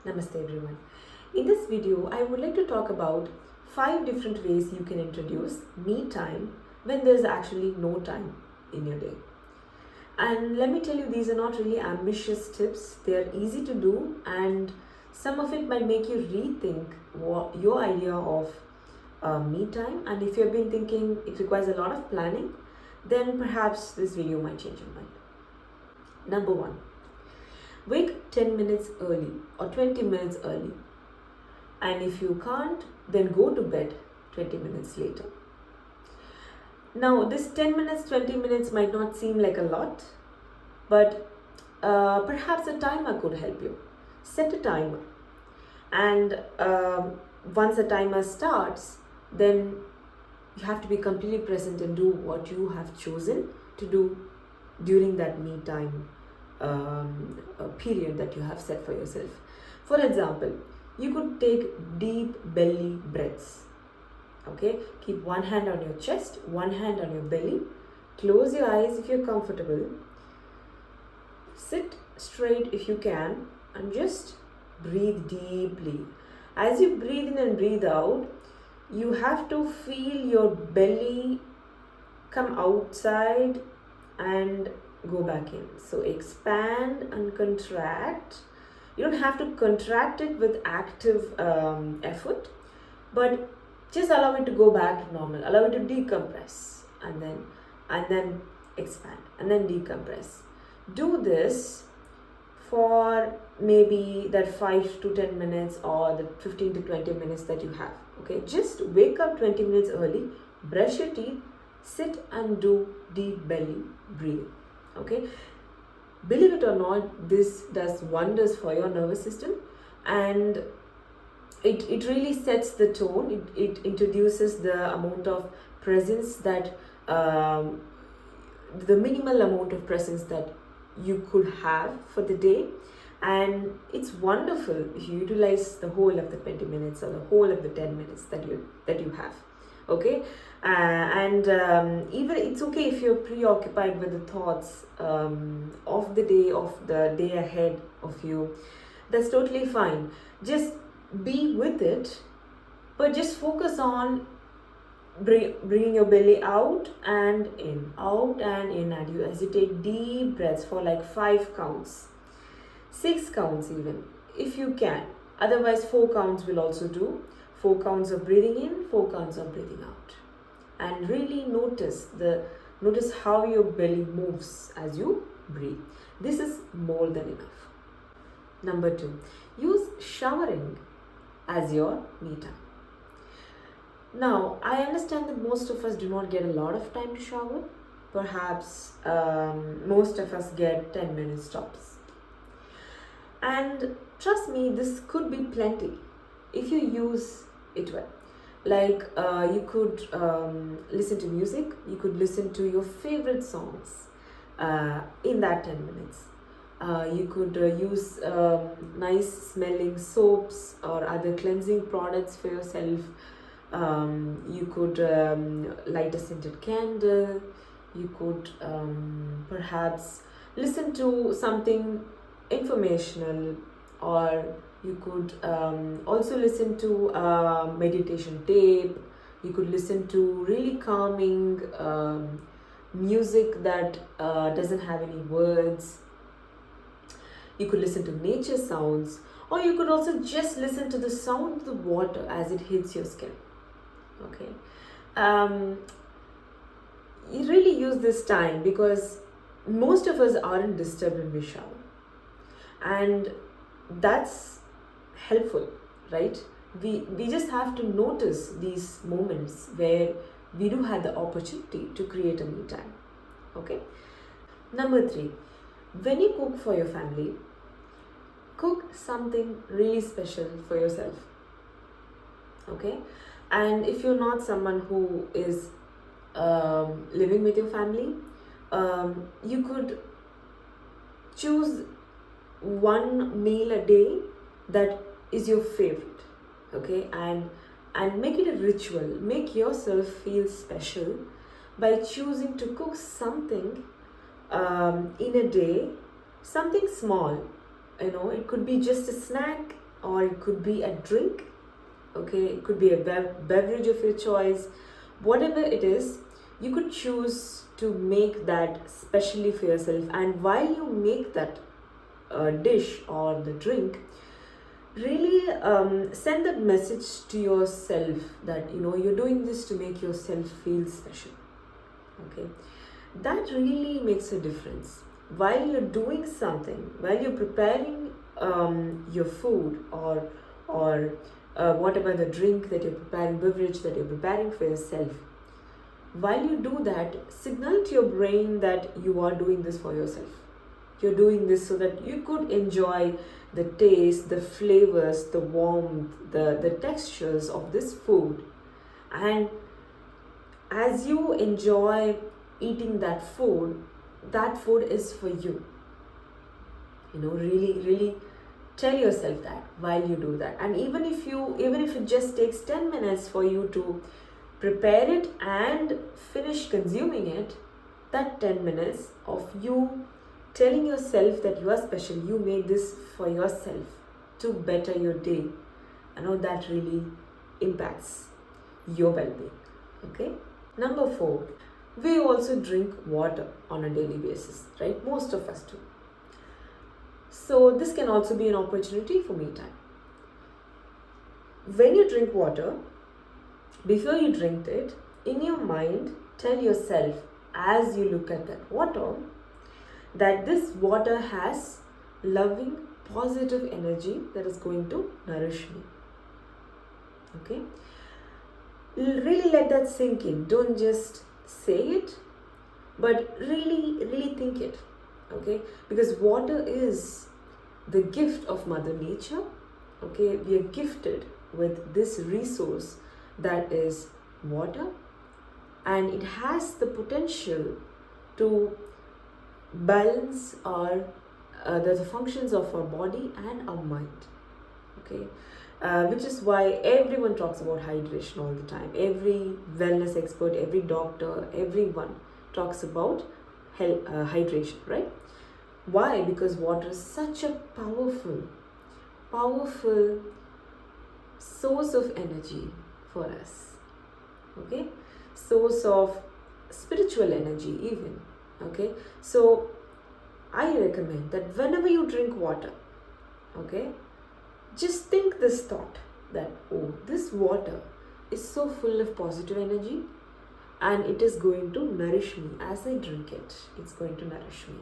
Namaste everyone. In this video, I would like to talk about 5 different ways you can introduce me time when there's actually no time in your day. And let me tell you, these are not really ambitious tips. They are easy to do, and some of it might make you rethink your idea of me time. And if you've been thinking it requires a lot of planning, then perhaps this video might change your mind. Number 1, wake 10 minutes early or 20 minutes early. And if you can't, then go to bed 20 minutes later. Now, this 10 minutes, 20 minutes might not seem like a lot, but perhaps a timer could help you. Set a timer. And once the timer starts, then you have to be completely present and do what you have chosen to do during that me time period that you have set for yourself. For example, you could take deep belly breaths. Okay, keep one hand on your chest, one hand on your belly. Close your eyes if you're comfortable. Sit straight if you can, and just breathe deeply. As you breathe in and breathe out, you have to feel your belly come outside and go back in. So expand and contract. You don't have to contract it with active effort, but just allow it to go back to normal. Allow it to decompress, and then expand, and then decompress. Do this for maybe that 5 to 10 minutes or the 15 to 20 minutes that you have. Okay, just wake up 20 minutes early, brush your teeth, sit and do deep belly breathing. Okay, believe it or not, this does wonders for your nervous system, and it really sets the tone. It introduces the amount of presence that the minimal amount of presence that you could have for the day, and it's wonderful if you utilize the whole of the 20 minutes or the whole of the 10 minutes that you have. Okay, and even it's okay if you're preoccupied with the thoughts of the day ahead of you. That's totally fine. Just be with it, but just focus on bringing your belly out and in, and you as you take deep breaths for like 5 counts, 6 counts even, if you can. Otherwise, 4 counts will also do. 4 counts of breathing in, 4 counts of breathing out, and really notice how your belly moves as you breathe. This is more than enough. Number 2, use showering as your me time. Now, I understand that most of us do not get a lot of time to shower. Perhaps most of us get 10 minutes tops. And trust me, this could be plenty if you use it well. Like you could listen to music, you could listen to your favorite songs in that 10 minutes. You could use nice smelling soaps or other cleansing products for yourself. You could light a scented candle. You could perhaps listen to something informational, or you could also listen to meditation tape. You could listen to really calming music that doesn't have any words. You could listen to nature sounds, or you could also just listen to the sound of the water as it hits your skin. Okay, you really use this time because most of us aren't disturbed when we shower, and that's helpful, right? We just have to notice these moments where we do have the opportunity to create a me time. Okay. Number 3, when you cook for your family, cook something really special for yourself. Okay, and if you're not someone who is living with your family, you could choose one meal a day that is your favorite. Okay, and make it a ritual. Make yourself feel special by choosing to cook something in a day, something small. It could be just a snack or it could be a drink. Okay, it could be a beverage of your choice. Whatever it is, you could choose to make that specially for yourself. And while you make that dish or the drink, really send that message to yourself that you're doing this to make yourself feel special. Okay, that really makes a difference. While you're doing something, while you're preparing your food, or whatever the drink that you're preparing, beverage that you're preparing for yourself, while you do that, signal to your brain that you are doing this for yourself. You're doing this so that you could enjoy the taste, the flavors, the warmth, the textures of this food. And as you enjoy eating that food is for you. Really, really tell yourself that while you do that. And even if it just takes 10 minutes for you to prepare it and finish consuming it, that 10 minutes of you telling yourself that you are special, you made this for yourself to better your day, that really impacts your well-being. Okay. Number 4, we also drink water on a daily basis, right? Most of us do. So this can also be an opportunity for me time. When you drink water, before you drink it, in your mind, tell yourself as you look at that water that this water has loving, positive energy that is going to nourish me. Okay? Really let that sink in. Don't just say it, but really, really think it. Okay? Because water is the gift of Mother Nature. Okay? We are gifted with this resource that is water, and it has the potential to balance the functions of our body and our mind. Okay, which is why everyone talks about hydration all the time. Every wellness expert, every doctor, everyone talks about hydration, right? Why? Because water is such a powerful source of energy for us. Okay, source of spiritual energy even. Okay, so I recommend that whenever you drink water, okay, just think this thought that, oh, this water is so full of positive energy and it is going to nourish me as I drink it. It's going to nourish me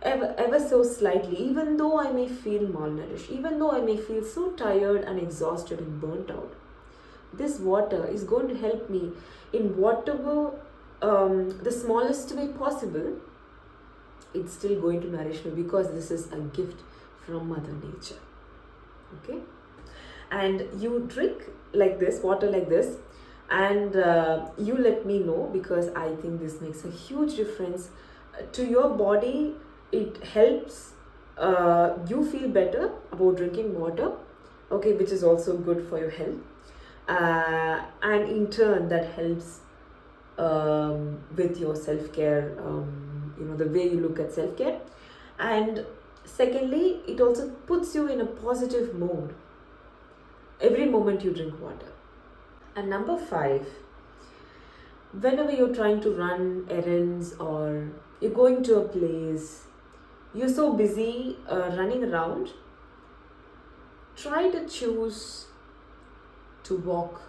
ever so slightly, even though I may feel malnourished, even though I may feel so tired and exhausted and burnt out. This water is going to help me in whatever the smallest way possible. It's still going to nourish me because this is a gift from Mother Nature. Okay, and you drink like this, water like this, and you let me know, because I think this makes a huge difference to your body. It helps you feel better about drinking water, okay, which is also good for your health, and in turn that helps with your self-care, the way you look at self-care. And secondly, it also puts you in a positive mood every moment you drink water. And number 5, whenever you're trying to run errands or you're going to a place, you're so busy running around, try to choose to walk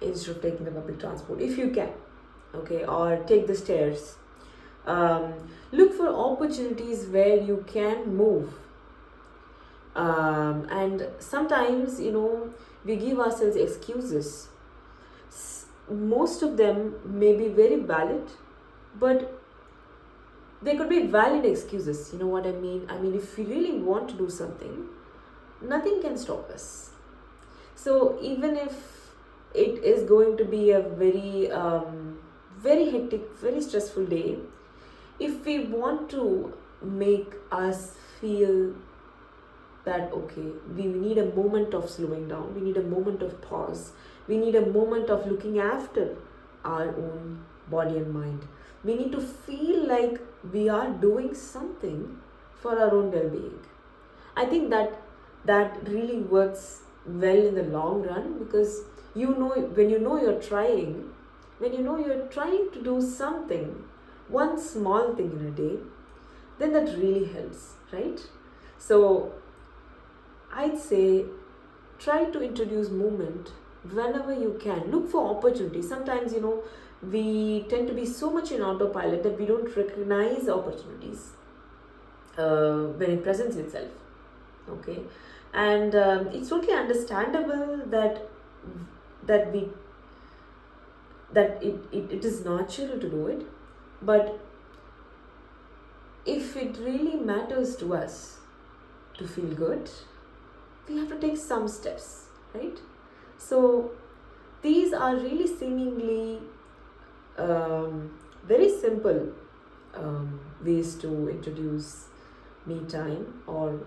instead of taking the public transport if you can. Okay, or take the stairs. Look for opportunities where you can move. And sometimes, we give ourselves excuses. Most of them may be very valid, but they could be valid excuses. You know what I mean? I mean, if we really want to do something, nothing can stop us. So even if it is going to be a very hectic, very stressful day, if we want to make us feel that, okay, we need a moment of slowing down, we need a moment of pause, we need a moment of looking after our own body and mind, we need to feel like we are doing something for our own well-being. I think that that really works well in the long run, because when you know you're trying, when you know you're trying to do something, one small thing in a day, then that really helps, right? So I'd say try to introduce movement whenever you can. Look for opportunities. Sometimes, we tend to be so much in autopilot that we don't recognize opportunities when it presents itself. Okay, and it's totally understandable that we that it is natural to do it, but if it really matters to us to feel good, we have to take some steps, right? So these are really seemingly very simple ways to introduce me time, or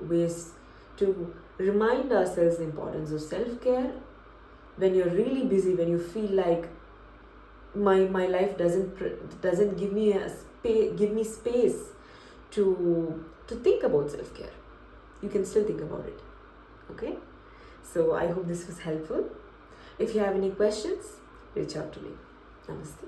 ways to remind ourselves the importance of self-care when you're really busy, when you feel like my life doesn't give me give me space to think about self-care. You can still think about it. Okay, so I hope this was helpful. If you have any questions, reach out to me. Namaste.